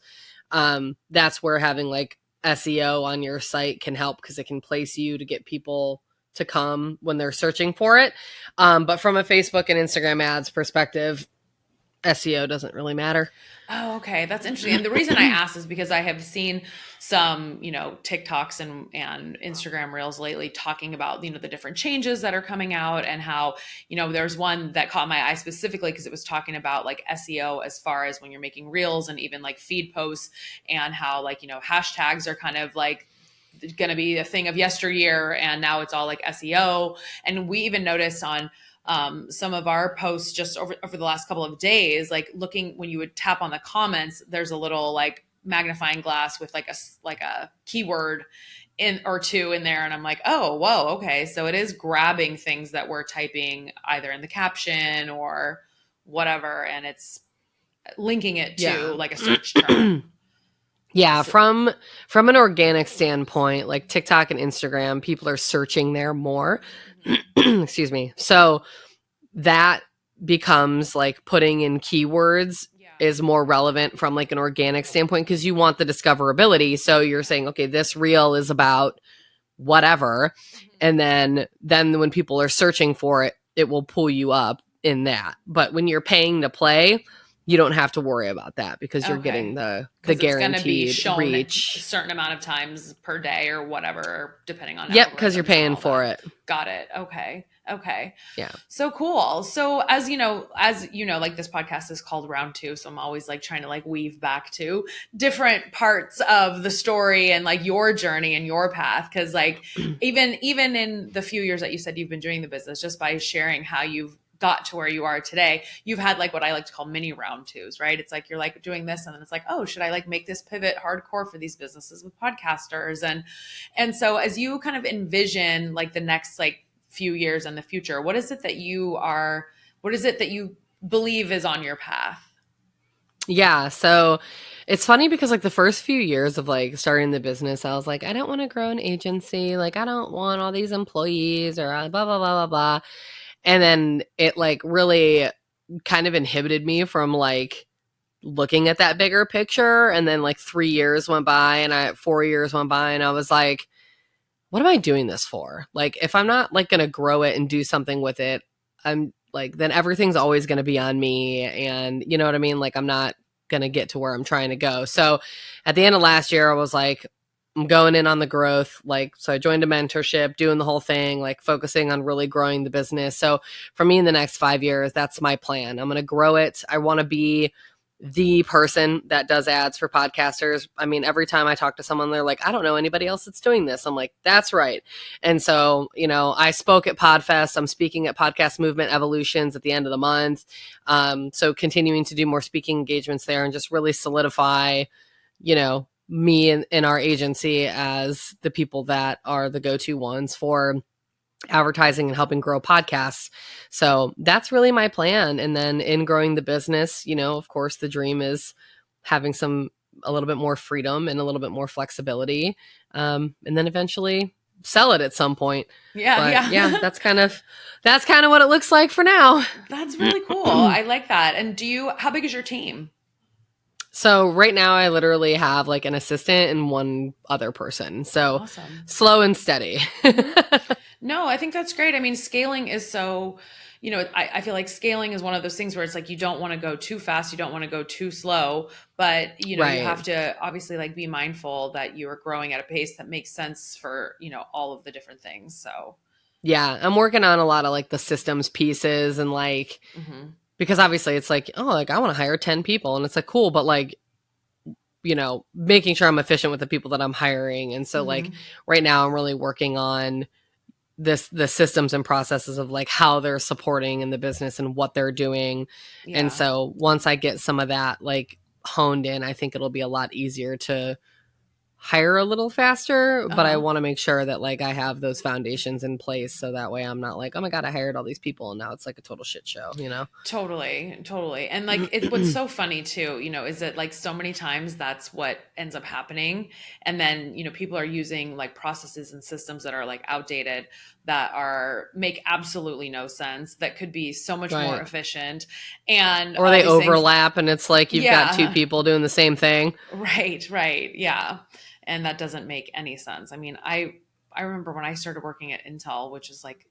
that's where having like SEO on your site can help because it can place you to get people to come when they're searching for it. But from a Facebook and Instagram ads perspective, SEO doesn't really matter. Oh, okay. That's interesting. And the reason I asked is because I have seen some, TikToks and Instagram reels lately talking about, the different changes that are coming out and how, there's one that caught my eye specifically because it was talking about like SEO as far as when you're making reels and even like feed posts and how like, hashtags are kind of like going to be a thing of yesteryear and now it's all like SEO. And we even noticed on some of our posts just over the last couple of days, like looking when you would tap on the comments, there's a little like magnifying glass with like a keyword in or two in there. And I'm like, oh, whoa. Okay. So it is grabbing things that we're typing either in the caption or whatever. And it's linking it to Yeah. like a search term. Yeah, So, from an organic standpoint, like TikTok and Instagram, people are searching there more. mhm. Excuse me. So that becomes like putting in keywords Yeah. is more relevant from like an organic standpoint because you want the discoverability. So you're saying, okay, this reel is about whatever, Mhm. and then when people are searching for it, it will pull you up in that. But when you're paying to play, you don't have to worry about that because you're getting Okay. the Because it's going to be guaranteed shown a reach. certain amount of times per day or whatever, depending on Yep, because you're algorithms and paying all for that. it. Got it. Okay. Okay. Yeah. So cool. So as you know, like this podcast is called Round Two. So I'm always like trying to like weave back to different parts of the story and like your journey and your path. Cause like even in the few years that you said you've been doing the business, just by sharing how you've got to where you are today, you've had like what I like to call mini round twos, right? It's like you're like doing this and then it's like, oh, should I like make this pivot hardcore for these businesses with podcasters? And so as you kind of envision like the next like few years in the future, what is it that you believe is on your path? Yeah, so it's funny because like the first few years of like starting the business, I was like, I don't want to grow an agency. Like I don't want all these employees or blah blah blah blah blah. And then it like really kind of inhibited me from like looking at that bigger picture. And then like 3 years went by and 4 years went by and I was like, what am I doing this for? Like if I'm not like gonna grow it and do something with it, I'm like then everything's always gonna be on me. And you know what I mean? Like I'm not gonna get to where I'm trying to go. So at the end of last year, I was like, I'm going in on the growth. Like, so I joined a mentorship, doing the whole thing, like focusing on really growing the business. So for me in the next 5 years, that's my plan. I'm going to grow it. I want to be the person that does ads for podcasters. I mean, every time I talk to someone, they're like, I don't know anybody else that's doing this. I'm like, that's right. And so, I spoke at Podfest. I'm speaking at Podcast Movement Evolutions at the end of the month. So continuing to do more speaking engagements there and just really solidify, me and our agency as the people that are the go-to ones for advertising and helping grow podcasts. So that's really my plan. And then in growing the business, of course, the dream is having a little bit more freedom and a little bit more flexibility. And then eventually sell it at some point. Yeah, But yeah, yeah. that's kind of what it looks like for now. That's really cool. I like that. And how big is your team? So right now I literally have like an assistant and one other person. So Awesome. slow and steady. No, I think that's great. I mean, scaling is so, I feel like scaling is one of those things where it's like you don't want to go too fast, you don't want to go too slow, but you Right. have to obviously like be mindful that you are growing at a pace that makes sense for, all of the different things. So, Yeah, I'm working on a lot of like the systems pieces and like mhm. because obviously it's like, oh, like I want to hire 10 people and it's like cool, but like making sure I'm efficient with the people that I'm hiring. And so like Mhm. right now I'm really working on the systems and processes of like how they're supporting in the business and what they're doing. And Yeah. so once I get some of that like honed in, I think it'll be a lot easier to hire a little faster, but I Uh-huh. want to make sure that like I have those foundations in place so that way I'm not like, oh my God, I hired all these people and now it's like a total shit show, Totally, totally. And like what's so funny too, is that like so many times that's what ends up happening. And then, people are using like processes and systems that are like outdated that are make absolutely no sense, that could be so much more Right. efficient and Or all they these things. overlap and it's like you've got two Yeah. people doing the same thing. Right, right. Yeah. And that doesn't make any sense. I mean, I remember when I started working at Intel, which is like,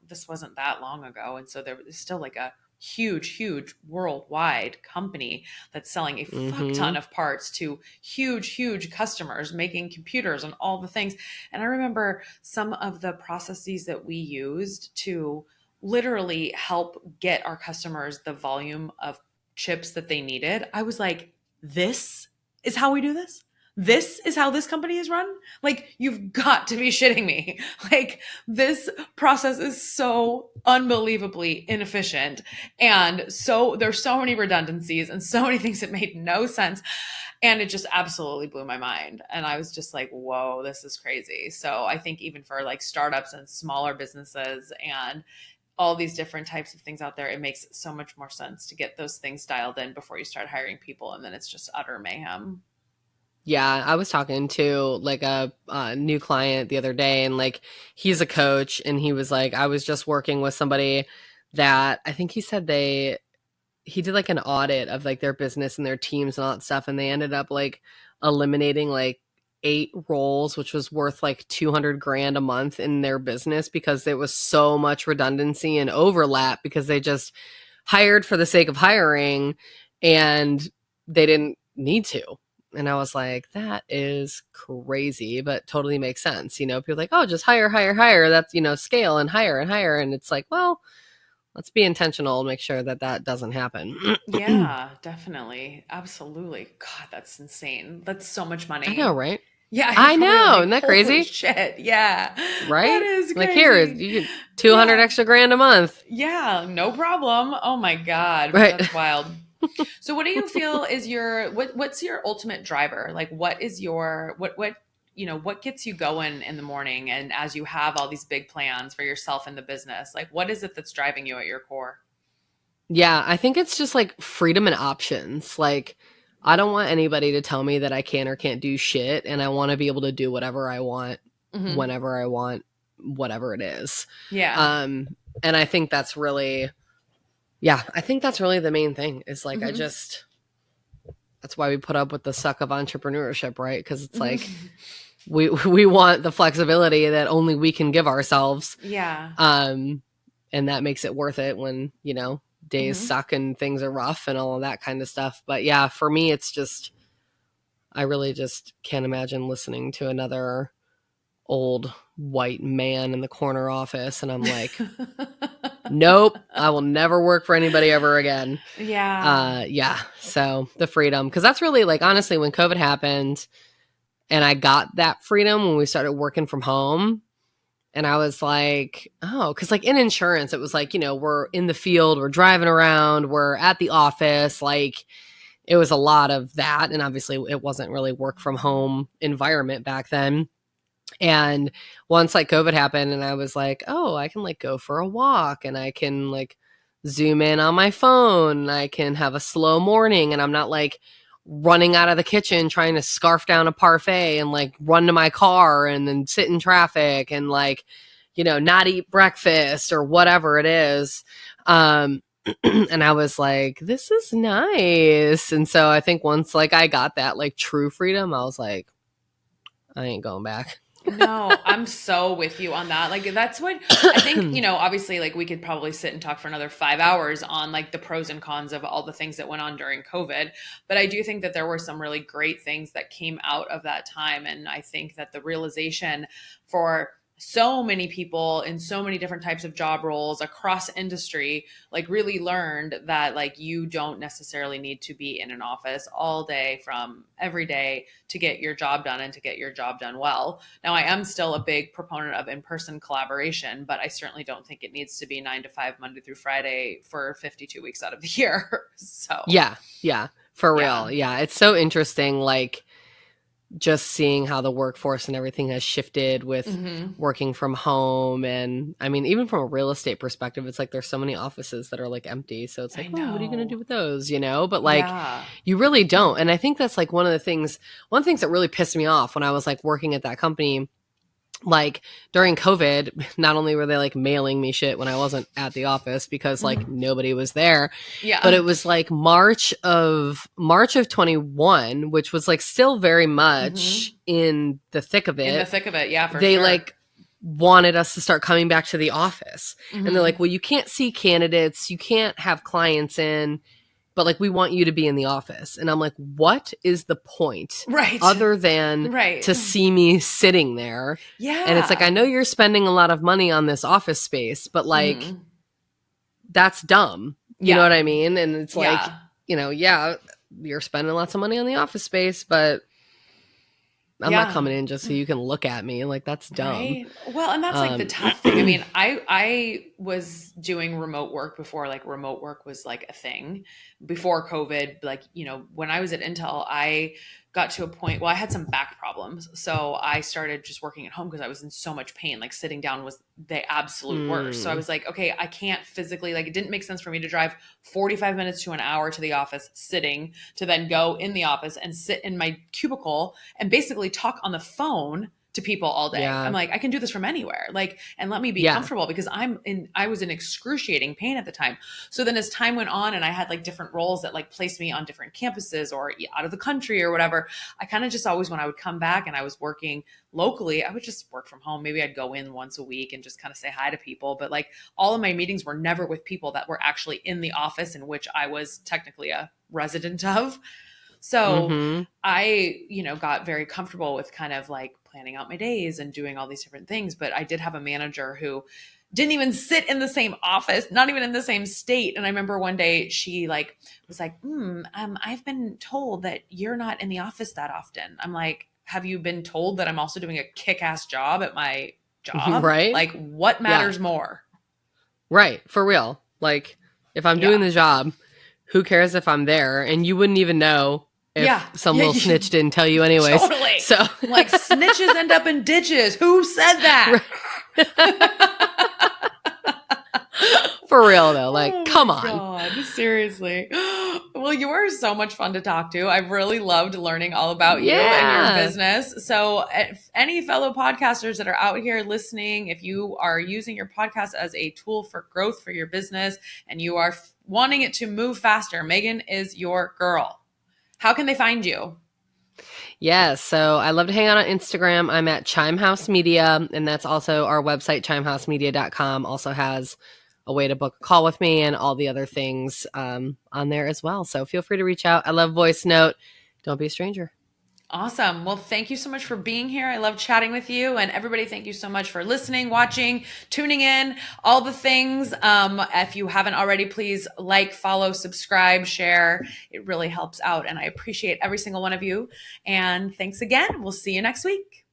this wasn't that long ago. And so there was still like a huge, huge worldwide company that's selling a fuck Mm-hmm. ton of parts to huge, huge customers making computers and all the things. And I remember some of the processes that we used to literally help get our customers the volume of chips that they needed. I was like, this is how we do this? This is how this company is run? Like, you've got to be shitting me. Like, this process is so unbelievably inefficient. And so there's so many redundancies and so many things that made no sense. And it just absolutely blew my mind. And I was just like, whoa, this is crazy. So I think even for like startups and smaller businesses and all these different types of things out there, it makes so much more sense to get those things dialed in before you start hiring people. And then it's just utter mayhem. Yeah, I was talking to like a new client the other day and like he's a coach and he was like, I was just working with somebody that I think he said he did like an audit of like their business and their teams and all that stuff. And they ended up like eliminating like 8 roles, which was worth like 200 grand a month in their business because there was so much redundancy and overlap because they just hired for the sake of hiring and they didn't need to. And I was like, that is crazy, but totally makes sense. People are like, oh, just hire, hire, hire. That's, scale and hire and hire. And it's like, well, let's be intentional and make sure that that doesn't happen. Yeah, definitely. Absolutely. God, that's insane. That's so much I know, money. right? Yeah, you're I probably know. like, Isn't that holy crazy? shit. Yeah, that Right? is Like here, crazy. you get 200 Yeah. extra grand a month. Yeah, no problem. Oh my God, Right. that's wild. So what do you feel is what's your ultimate driver? Like what is your what gets you going in the morning and as you have all these big plans for yourself and the business? Like what is it that's driving you at your core? Yeah, I think it's just like freedom and options. Like, I don't want anybody to tell me that I can or can't do shit. And I want to be able to do whatever I want, Hmm. whenever I want, whatever it is. Yeah. Um, and I think that's really, yeah, I think that's really the main thing is like, Hmm. that's why we put up with the suck of entrepreneurship, right? Because it's like, Hmm. we want the flexibility that only we can give ourselves. Yeah. And that makes it worth it when, days Hmm. suck and things are rough and all of that kind of stuff. But yeah, for me, it's just, I really just can't imagine listening to another old white man in the corner office. And I'm like, nope, I will never work for anybody ever again. Yeah. Yeah. So the freedom, because that's really like, honestly, when COVID happened and I got that freedom when we started working from home, and I was like, oh, because like in insurance, it was like, we're in the field, we're driving around, we're at the office. Like it was a lot of that. And obviously, it wasn't really work from home environment back then. And once like COVID happened, and I was like, oh, I can like go for a walk and I can like zoom in on my phone. And I can have a slow morning and I'm not like running out of the kitchen trying to scarf down a parfait and like run to my car and then sit in traffic and like, not eat breakfast or whatever it is. And I was like, this is nice. And so I think once like I got that like true freedom, I was like, I ain't going back. No, I'm so with you on that. Like, that's what I think, obviously, like, we could probably sit and talk for another 5 hours on like the pros and cons of all the things that went on during COVID. But I do think that there were some really great things that came out of that time. And I think that the realization for so many people in so many different types of job roles across industry, like, really learned that like you don't necessarily need to be in an office all day from every day to get your job done and to get your job done well. Now, I am still a big proponent of in-person collaboration, but I certainly don't think it needs to be 9 to 5, Monday through Friday for 52 weeks out of the year. So Yeah, for Yeah. real. Yeah, it's so interesting, like just seeing how the workforce and everything has shifted with working from home. And I mean, even from a real estate perspective, it's like there's so many offices that are like empty. So it's like, oh, what are you going to do with those? But like, you really don't. And I think that's like one of the things that really pissed me off when I was like working at that company. Like during COVID, not only were they like mailing me shit when I wasn't at the office because like nobody was there, but it was like March of 21, which was like still very much in the thick of it. In the thick of it, yeah, for they sure. like wanted us to start coming back to the office, and they're like, well, you can't see candidates, you can't have clients in, but like we want you to be in the office. And I'm like, what is the point? Right. Other than to see me sitting there. Yeah. And it's like, I know you're spending a lot of money on this office space, but like, that's dumb. You know what I mean? And it's like, you're spending lots of money on the office space, but I'm not coming in just so you can look at me. Like, that's dumb. Right. Well, and that's like the tough thing. I mean, I was doing remote work before like remote work was like a thing before COVID. Like, when I was at Intel, I got to a point, well, I had some back problems. So I started just working at home because I was in so much pain. Like sitting down was the absolute worst. So I was like, okay, I can't physically, like, it didn't make sense for me to drive 45 minutes to an hour to the office sitting, to then go in the office and sit in my cubicle and basically talk on the phone to people all day. I'm like, I can do this from anywhere. Like, and let me be comfortable, because I was in excruciating pain at the time. So then as time went on and I had like different roles that like placed me on different campuses or out of the country or whatever, I kind of just always, when I would come back and I was working locally, I would just work from home. Maybe I'd go in once a week and just kind of say hi to people. But like all of my meetings were never with people that were actually in the office in which I was technically a resident of. So I, got very comfortable with kind of like planning out my days and doing all these different things. But I did have a manager who didn't even sit in the same office, not even in the same state. And I remember one day she like was like, I've been told that you're not in the office that often. I'm like, have you been told that I'm also doing a kick-ass job at my job? Right. Like, what matters more? Right. For real. Like, if I'm doing the job, who cares if I'm there? And you wouldn't even know if some little snitch didn't tell you anyways. Totally. So like, snitches end up in ditches. Who said that? For real though, like, come on. God, seriously. Well, you were so much fun to talk to. I really loved learning all about you and your business. So if any fellow podcasters that are out here listening, if you are using your podcast as a tool for growth for your business and you are wanting it to move faster, Megan is your girl. How can they find you? Yes. So I love to hang out on Instagram. I'm at Chime House Media, and that's also our website, chimehousemedia.com, also has a way to book a call with me and all the other things on there as well. So feel free to reach out. I love voice note. Don't be a stranger. Awesome. Well, thank you so much for being here. I love chatting with you. And everybody, thank you so much for listening, watching, tuning in, all the things. If you haven't already, please like, follow, subscribe, share. It really helps out. And I appreciate every single one of you. And thanks again. We'll see you next week.